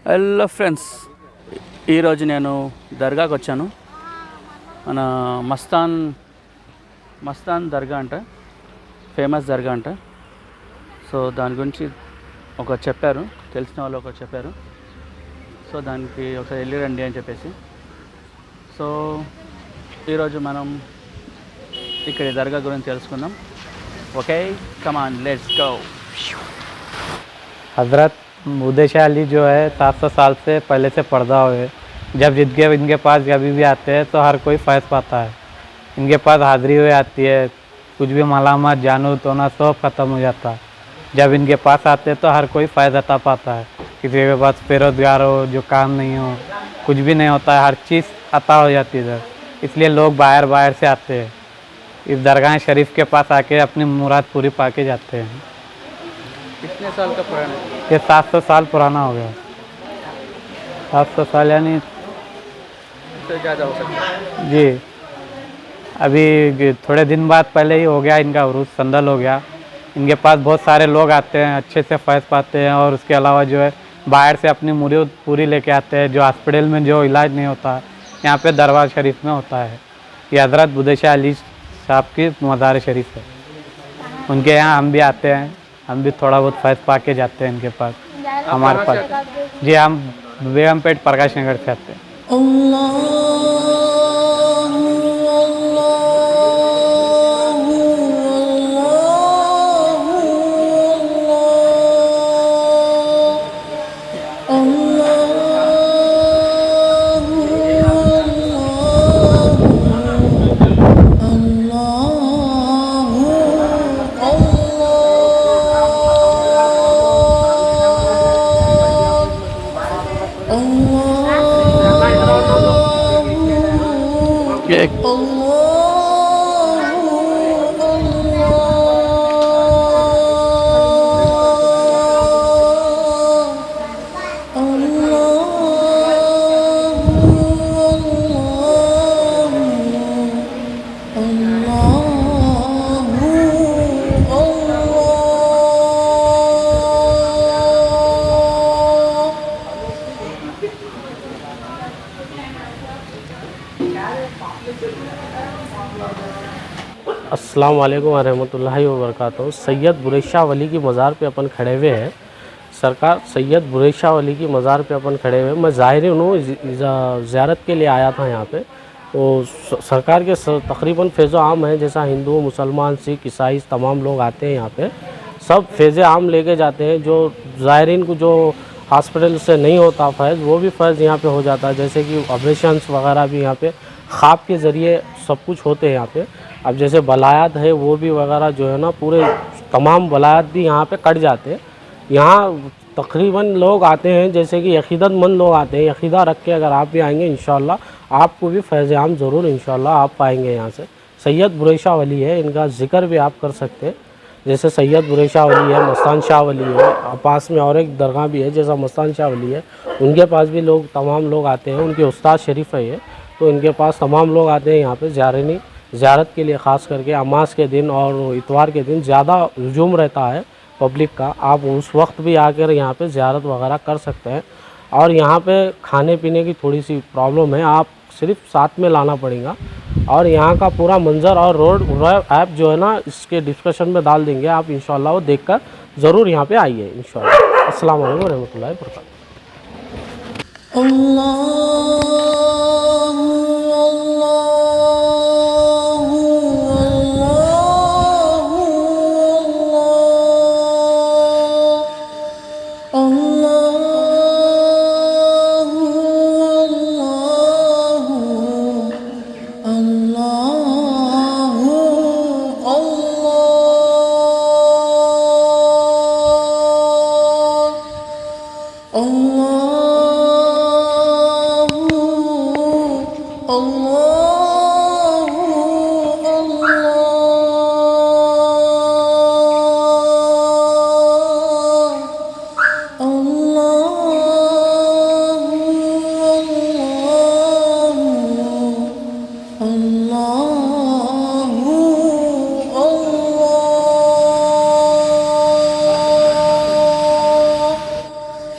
Hello friends, ఈరోజు నేను దర్గాకి వచ్చాను. మన మస్తాన్ దర్గా అంట, ఫేమస్ దర్గా అంట. సో దాని గురించి చెప్పారు, తెలిసిన వాళ్ళు చెప్పారు. సో దానికి ఒకసారి వెళ్ళి రండి అని చెప్పేసి. సో ఈరోజు మనం ఇక్కడ దర్గా గురించి తెలుసుకుందాం. Okay, come on, let's go. हज़रत उदय अली जो है 700 साल से पहले से पर्दा हुए, जब इनके पास कभी भी आते हैं तो हर कोई फैज़ पाता है। इनके पास हाज़िरी हुई आती है, कुछ भी मलामत जानू तो ना सब ख़त्म हो जाता है। जब इनके पास आते हैं तो हर कोई फ़ैज़ अता पाता है। किसी के पास बेरोज़गार हो, जो काम नहीं हो, कुछ भी नहीं होता है, हर चीज़ अता हो जाती है इधर। इसलिए लोग बाहर से आते हैं, इस दरगाह शरीफ के पास आके अपनी मुराद पूरी पा के जाते हैं। कितने साल का पुराना है? ये 700 साल पुराना हो गया। 700 साल यानी इससे ज़्यादा हो सकता है जी। अभी थोड़े दिन बाद पहले ही हो गया इनका उरूस, संदल हो गया। इनके पास बहुत सारे लोग आते हैं, अच्छे से फैज़ पाते हैं। और उसके अलावा जो है बाहर से अपनी मुरीद पूरी लेके आते हैं। जो हॉस्पिटल में जो इलाज नहीं होता यहाँ पे दरबार शरीफ में होता है। ये हज़रत उदय अली साहब की मज़ार शरीफ है। उनके यहाँ हम भी आते हैं, हम भी थोड़ा बहुत फैज़ पा के जाते हैं इनके पास, हमारे पास। जी, हम बेगमपेट प्रकाश नगर से आते हैं। एक अस्सलाम वालेकुम रहमतुल्लाहि व बरकातहू। सैयद बुरैशा वली की मज़ार पे अपन खड़े हुए हैं। सरकार सैयद बुरैशा वली की मज़ार पे अपन खड़े हुए। मैं ज़ाहिर हूँ, ज़ियारत के लिए आया था यहाँ पे। तो सरकार के तकरीबन फ़ैज़ आम है, जैसा हिंदू, मुसलमान, सिख, ईसाई तमाम लोग आते हैं यहाँ पे। सब फ़ैज़ आम लेके जाते हैं। जो ज़ायरीन को जो हॉस्पिटल से नहीं होता फैज़, वो भी फैज़ यहाँ पे हो जाता है। जैसे कि ऑपरेशंस वगैरह भी यहाँ पे ख्वाब के ज़रिए सब कुछ होते हैं यहाँ पे। अब जैसे बलायात है, वो भी वगैरह जो है ना, पूरे तमाम बलायात भी यहाँ पे कट जाते हैं। यहाँ तकरीबन लोग आते हैं, जैसे कि यकीदतमंद लोग आते हैं। यकीदा रख के अगर आप भी आएंगे इंशाल्लाह आपको भी फैज़ आम ज़रूर इंशाल्लाह आप पाएंगे यहाँ से। सैयद बुरैशा वली है, इनका ज़िक्र भी आप कर सकते हैं। जैसे सैयद बुरैशा वली है, मस्तान शाह वली है, पास में और एक दरगाह भी है जैसा मस्तान शाह वली है, उनके पास भी लोग तमाम लोग आते हैं। उनके उस्ताद शरीफ है ये, तो इनके पास तमाम लोग आते हैं यहाँ पे ज़ियारत के लिए। ख़ास करके अमास के दिन और इतवार के दिन ज़्यादा हजूम रहता है पब्लिक का। आप उस वक्त भी आकर यहाँ पे ज़ियारत वगैरह कर सकते हैं। और यहाँ पे खाने पीने की थोड़ी सी प्रॉब्लम है, आप सिर्फ साथ में लाना पड़ेगा। और यहाँ का पूरा मंज़र और रोड ऐप जो है ना, इसके डिस्कशन में डाल देंगे, आप इंशाल्लाह वो देखकर ज़रूर यहाँ पे आइए इंशाल्लाह। अस्सलाम वालेकुम रहमतुल्लाहि व बरकातहू।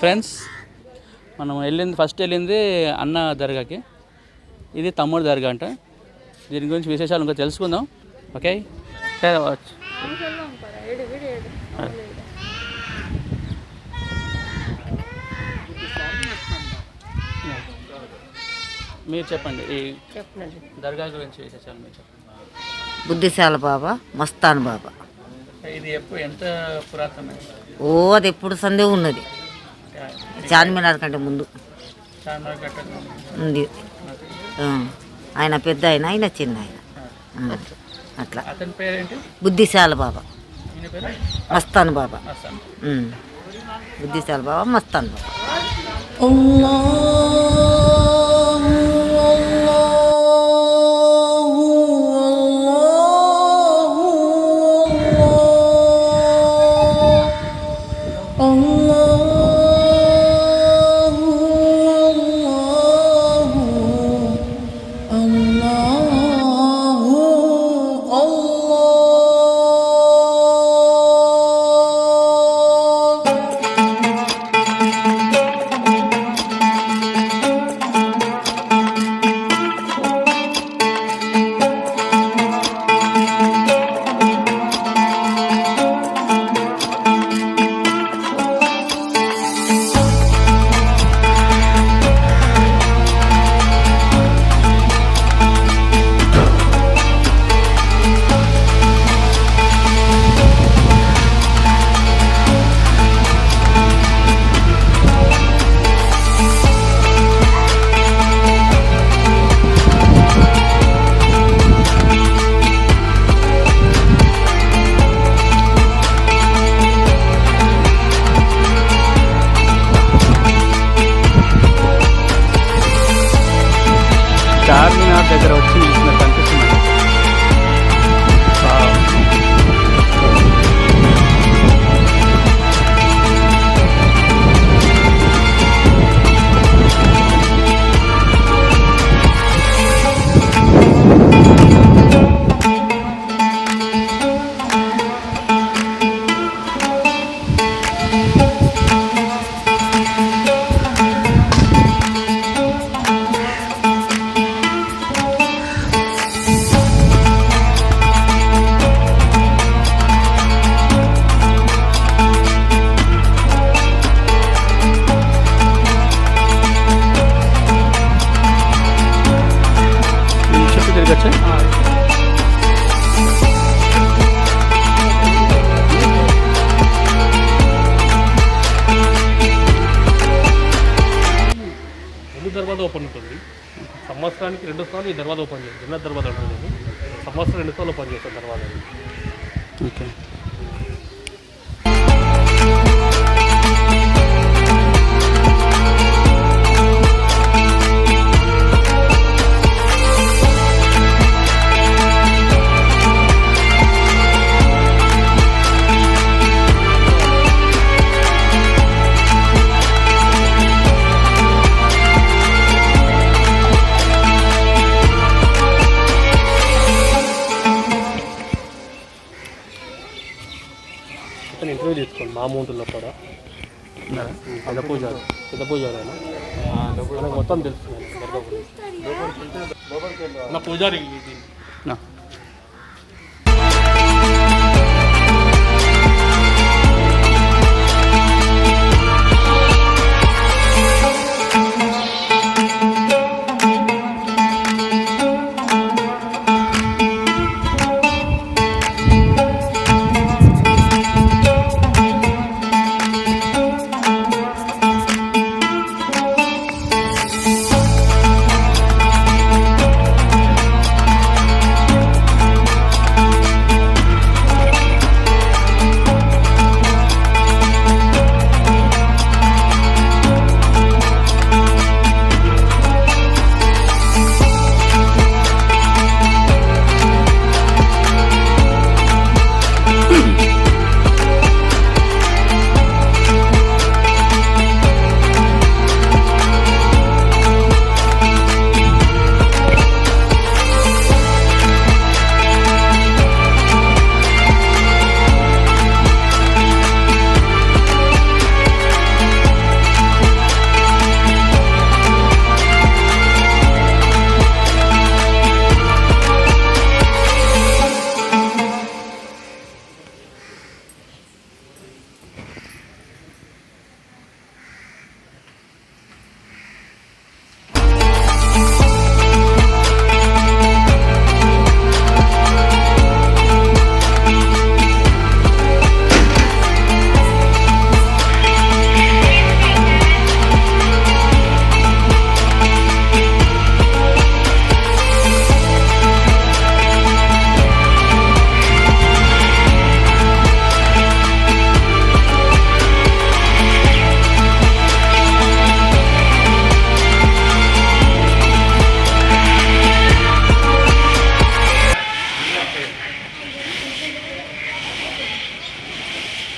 फ्रेंड्स, మనం ఫస్ట్ వెళ్ళింది అన్న దర్గాకి, ఇది తమ్ముడు దర్గా అంట. దీని గురించి విశేషాలు ఇంకా తెలుసుకుందాం. ఓకే మీరు చెప్పండి ఈ దర్గా గురించి విశేషాలు మీరు చెప్పండి. బుద్ధిశాల బాబా, మస్తాన్ బాబా. ఇది ఎప్పుడు ఎంత పురాతన? అది ఎప్పుడు సందే ఉన్నది, చార్మినార్ కంటే ముందు ఉంది. ఆయన పెద్ద ఆయన చిన్న ఆయన అట్లా. అతని పేరేంటి? బుద్ధిశాల బాబా, మస్తాన్ బాబా. బుద్ధిశాల బాబా, మస్తాన్ బాబా. చార్మినార్ దగ్గర వచ్చి నిలిచినట్టు అనిపిస్తుంది. దర్వాజా ఓపెన్ ఉంటుంది. సంవత్సరానికి 2 సార్లు ఈ దర్వాజా ఓపెన్ చేస్తుంది. చిన్న దర్వాజా ఉంటుంది, సంవత్సరం 2 సార్లు ఓపెన్ చేస్తుంది దర్వాజా. ఓకే. ఇంటర్వ్యూ తీసుకోండి మా అమౌంట్లో కూడా. పెద్ద పూజారి మనకు మొత్తం తెలుస్తుంది దర్గా గురించి. నా పూజారి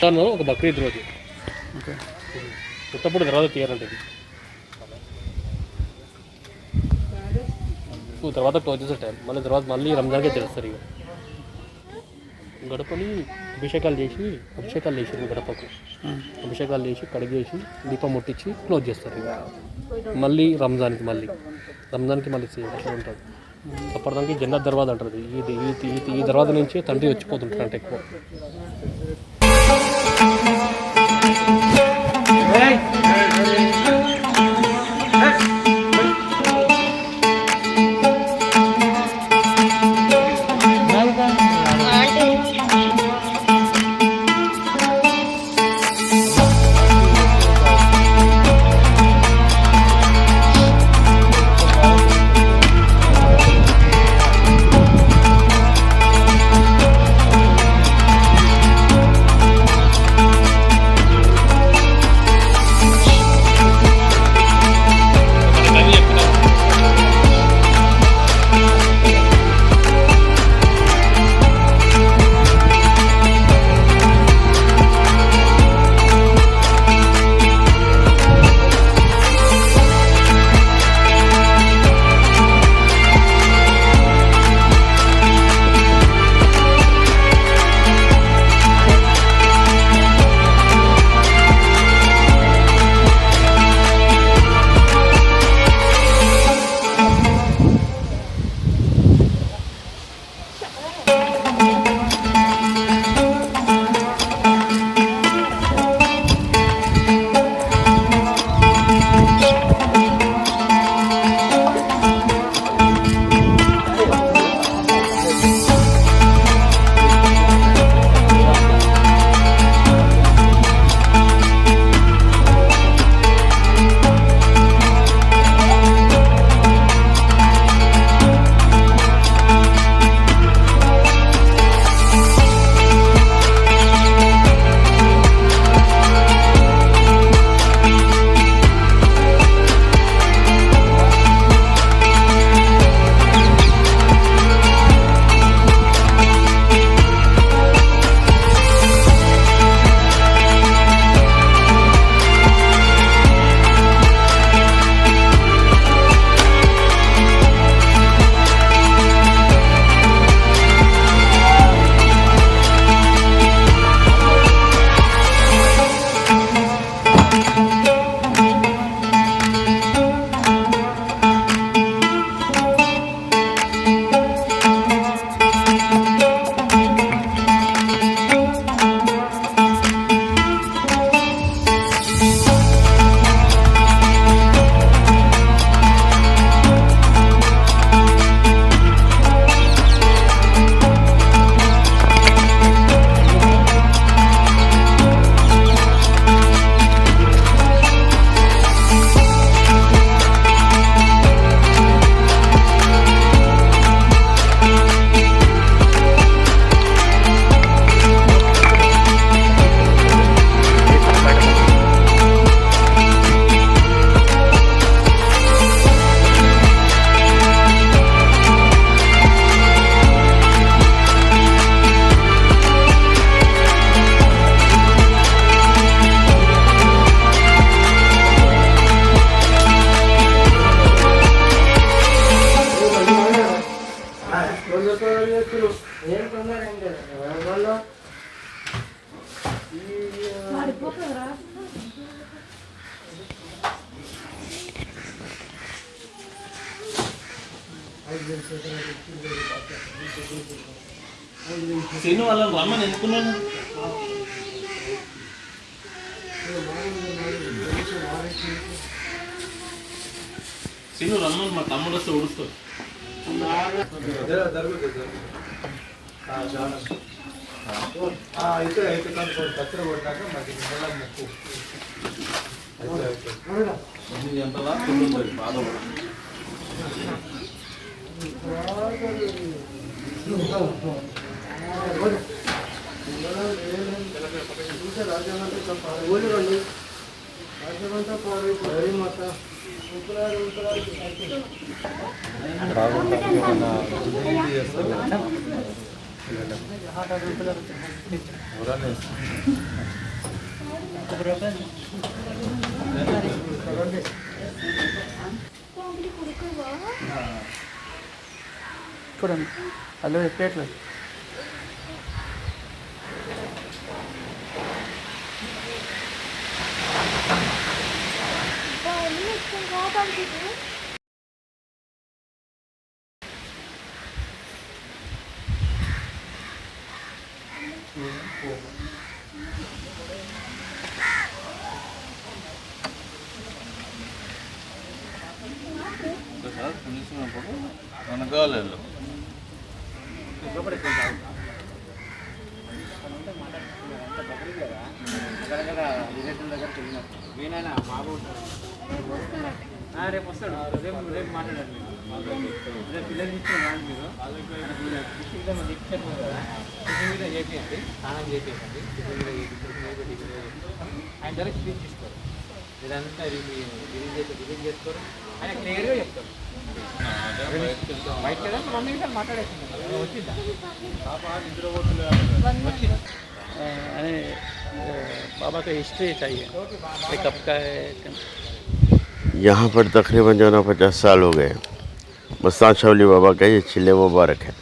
ఒక బక్రీద్ రోజు ఓకే. పుట్టప్పుడు తర్వాత తీయాలంటే తర్వాత క్లోజ్ చేసే టైం తర్వాత మళ్ళీ రంజాన్కే తెలుస్తారు. ఇక గడపని అభిషేకాలు చేసి గడపకు అభిషేకాలు చేసి కడిగేసి దీపం ముట్టించి క్లోజ్ చేస్తారు. ఇక మళ్ళీ రంజాన్కి మళ్ళీ సేమ్ అట్లా ఉంటుంది. అప్పటిదానికి జన్నత్ దర్వాజ అంటారు. ఈ దర్వాజ నుంచి తండ్రి వచ్చిపోతుంటారు అంటే ఎక్కువ. సీను వాళ్ళని రమ్మని ఎందుకున్నాను సీను రమ్మని మా తమ్ముడు వస్తే ఊడుస్తాడు అయితే కచ్చర కొట్టాక మాకు ముక్కు ఎంతలా ఉంటుంది బాధ చూడండి అల్లు ప్లేట్లు వెనకాలలో రేపు వస్తాడు రేపు మాట్లాడారు రేపు పిల్లలు ఇచ్చారు మీరు మీద చేసేయండి స్నానం చేసేయండి ఆయన ధర క్లీన్ తీసుకోరు ఇదంతా రిలీజ్ చేసుకోరు ఆయన క్లియర్గా చెప్తారు బయట కదా మమ్మీ గారు మాట్లాడేస్తున్నారు వచ్చిందా వచ్చిందా अरे बाबा का हिस्ट्री चाहिए ये कब का है यहाँ पर तकरीबन जो है ना 50 साल हो गए। मस्तान शाह वली बाबा का ये चिल्ले मुबारक है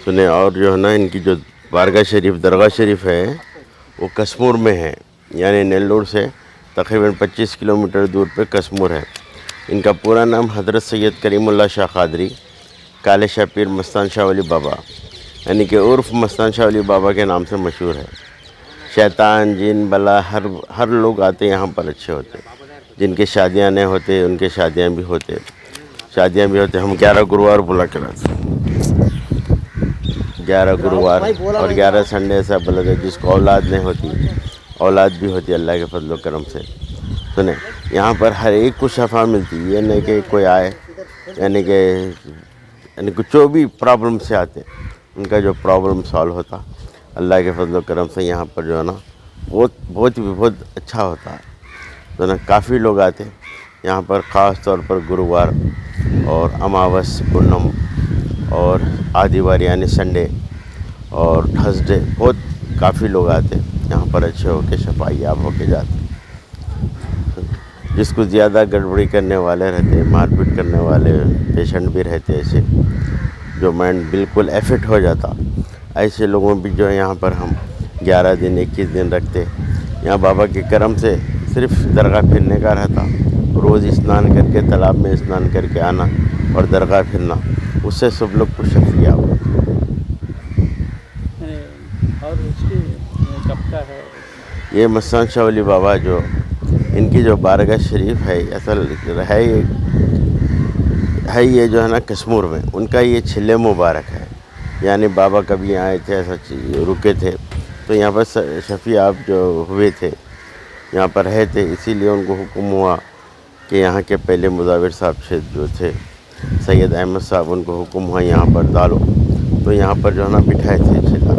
सुने। और जो है ना इनकी जो बारगाह शरीफ दरगाह शरीफ है वो कश्मीर में है, यानी नेल्लोर से तकरीबन 25 किलोमीटर दूर पे कश्मीर है। इनका पूरा नाम हज़रत सैयद करीमुल्लाह शाह कादरी काले शाह पीर मस्तान शाह वली बाबा यानी कि उर्फ मस्तान शाह वली बाबा के नाम से मशहूर है। शैतान जिन बला हर लोग आते यहाँ पर अच्छे होते, जिनके शादियाँ नहीं होते उनके शादियाँ भी होते हम 11 गुरुवार बुला के लाते 11 गुरुवार और 11 संडे ऐसा बुलाते जिसको औलाद नहीं होती औलाद भी होती अल्लाह के फजल करम से। सुने यहाँ पर हर एक को शफा मिलती, ये नहीं कि कोई आए यानी कि जो भी प्रॉब्लम से आते उनका जो प्रॉब्लम सॉल्व होता अल्लाह के फजल करम से। यहाँ पर जो है ना बहुत अच्छा होता है तो ना काफ़ी लोग आते यहाँ पर ख़ास तौर पर गुरुवार और अमावस पूर्णम और आदिवार यानी संडे और थर्सडे बहुत काफ़ी लोग आते यहाँ पर अच्छे होके शफायाब होके जाते। जिसको ज़्यादा गड़बड़ी करने वाले रहते मारपीट करने वाले पेशेंट भी रहते ऐसे जो माइंड बिल्कुल एफेक्ट हो जाता, ऐसे लोगों भी जो है यहाँ पर हम 11 दिन 21 दिन रखते। यहाँ बाबा के करम से सिर्फ दरगाह फिरने का रहता, रोज़ स्नान करके तालाब में स्नान करके आना और दरगाह फिरना, उससे सब लोग को शफिया हो। और उसकी कब का है ये मस्तान शाह वली बाबा जो इनकी जो बारगाह शरीफ है असल है ये जो है ना कश्मीर में उनका ये छिल्ले मुबारक है। यानी बाबा कभी आए थे ऐसा रुके थे तो यहाँ पर शफी आप जो हुए थे यहाँ पर रहे थे, इसीलिए उनको हुक्म हुआ कि यहाँ के पहले मुजाविर साहब से जो थे सैयद अहमद साहब उनको हुक्म हुआ यहाँ पर डालो, तो यहाँ पर जो है ना बिठाए थे छिल्ला।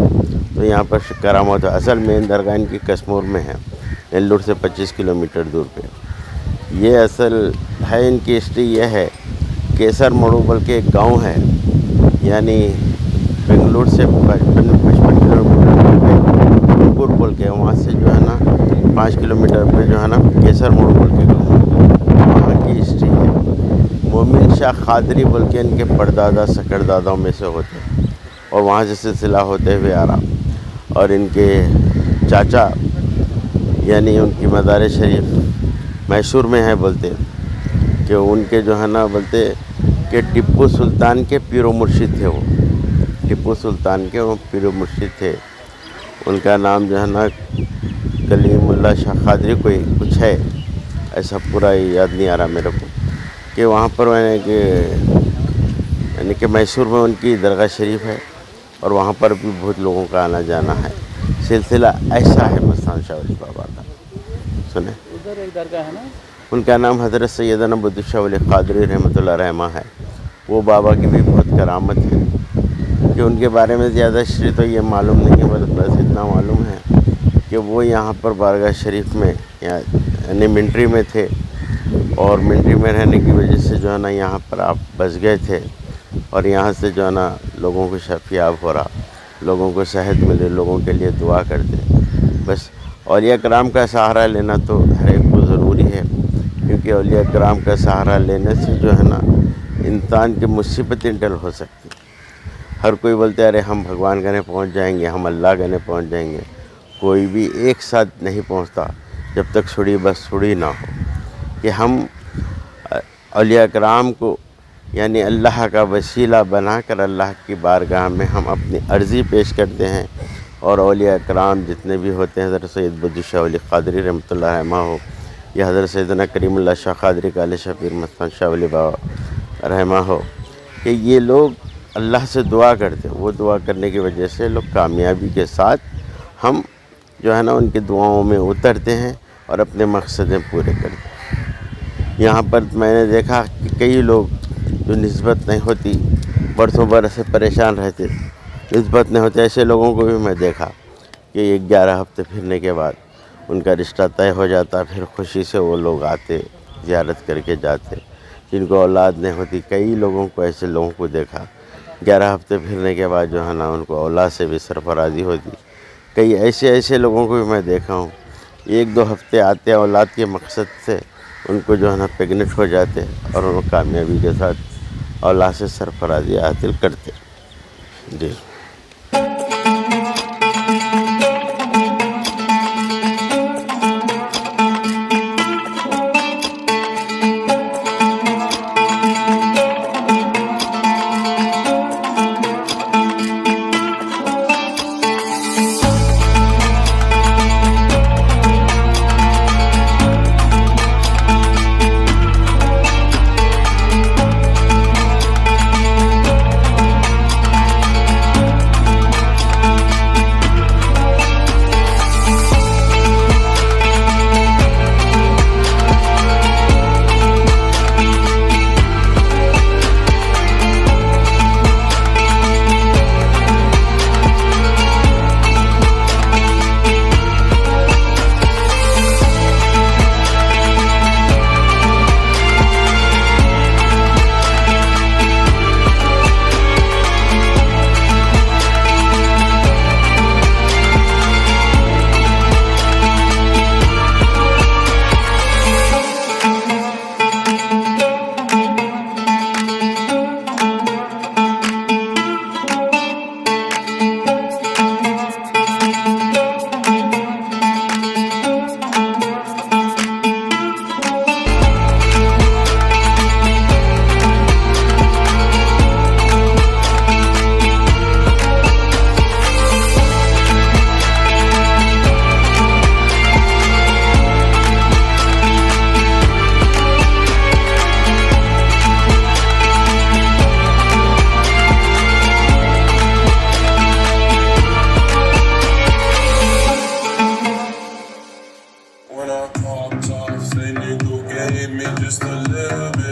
तो यहाँ पर करामत असल मेन दरगाह इनकी कश्मीर में है, नेल्लोर से 25 किलोमीटर दूर पे। ये असल है इनकी हिस्ट्री ये है केसर मड़ूबल के एक गांव है, यानी बेंगलुरु से 55 किलोमीटर दूर पे अंकुर बोल के वहाँ से जो है ना 5 किलोमीटर पे जो है ना केसर मड़ूबल के गाँव वहाँ की हिस्ट्री है। मोमिन शाह कादरी बोल के इनके परदादा सकरदादाओं में से होते और वहाँ से सिलसिला होते हुए आ रहा। और इनके चाचा यानी उनकी मज़ार शरीफ मैसूर में है, बोलते कि उनके जो है ना बोलते कि टिप्पू सुल्तान के पीरो मुर्शिद थे, वो टिप्पू सुल्तान के वो पीरो मुर्शिद थे। उनका नाम जो है ना कलीमुल्लाह शाह कादरी कोई कुछ है, ऐसा पूरा याद नहीं आ रहा मेरे को। कि वहाँ पर यानी कि मैसूर में उनकी दरगाह शरीफ है और वहाँ पर भी बहुत लोगों का आना जाना है। सिलसिला ऐसा है मस्तान शाह वली बाबा का। सुने उधर एक दरगाह है ना, उनका नाम हज़रत सैयदना बुद्ध शाह वली कादरी रहमतुल्लाह रहमा है। वो बाबा की भी बहुत करामत है कि उनके बारे में ज़्यादा हिस्ट्री तो ये मालूम नहीं है, बस इतना मालूम है कि वो यहाँ पर बारगाह शरीफ में यानी मिलिट्री में थे और मिलिट्री में रहने की वजह से जो है ना यहाँ पर आप बस गए थे और यहाँ से जो है ना लोगों को शफियाब हो रहा, लोगों को सेहत मिले, लोगों के लिए दुआ करते। बस औलिया कराम का सहारा लेना तो हर एक को ज़रूरी है, क्योंकि औलिया कराम का सहारा लेने से जो है ना इंसान की मुसीबतें टल हो सकती। हर कोई बोलते हैं अरे हम भगवान के ने पहुँच जाएंगे, हम अल्लाह के ने पहुँच जाएंगे। कोई भी एक साथ नहीं पहुँचता जब तक सुड़ी बस सुड़ी ना हो, कि हम औलिया कराम को यानी अल्लाह का वसीला बनाकर अल्लाह की बारगाह में हम अपनी अर्ज़ी पेश करते हैं। और औलिया कराम जितने भी होते हैं, हज़रत सैयद बुद्दु शाह वली क़ादरी रहमतुल्लाह अलैह हो, या हज़रत सैयदना करीमुल्लाह शाह क़ादरी काले शफ़ीर मस्तान शाह वली बाबा रहमा हो, कि ये लोग अल्लाह से दुआ करते हैं। वो दुआ करने की वजह से लोग कामयाबी के साथ हम जो है ना उनकी दुआओं में उतरते हैं और अपने मकसदें पूरे करते हैं। यहाँ पर मैंने देखा कि कई लोग जो निस्बत नहीं होती, बरसों बरस से परेशान रहते, निस्बत नहीं होती, ऐसे लोगों को भी मैं देखा कि 11 हफ्ते फिरने के बाद उनका रिश्ता तय हो जाता। फिर खुशी से वो लोग आते, ज़ियारत करके जाते। जिनको औलाद नहीं होती, कई लोगों को, ऐसे लोगों को देखा 11 हफ्ते फिरने के बाद जो है ना उनको औलाद से भी सरफराजी होती। कई ऐसे लोगों को भी मैं देखा हूँ, 1-2 हफ्ते आते औलाद के मकसद से, उनको जो है ना प्रेग्नेंट हो जाते और उनको कामयाबी के साथ औलाद से सरफराजी हासिल करते। जी। When I popped off, say nigga gave me just a little bit.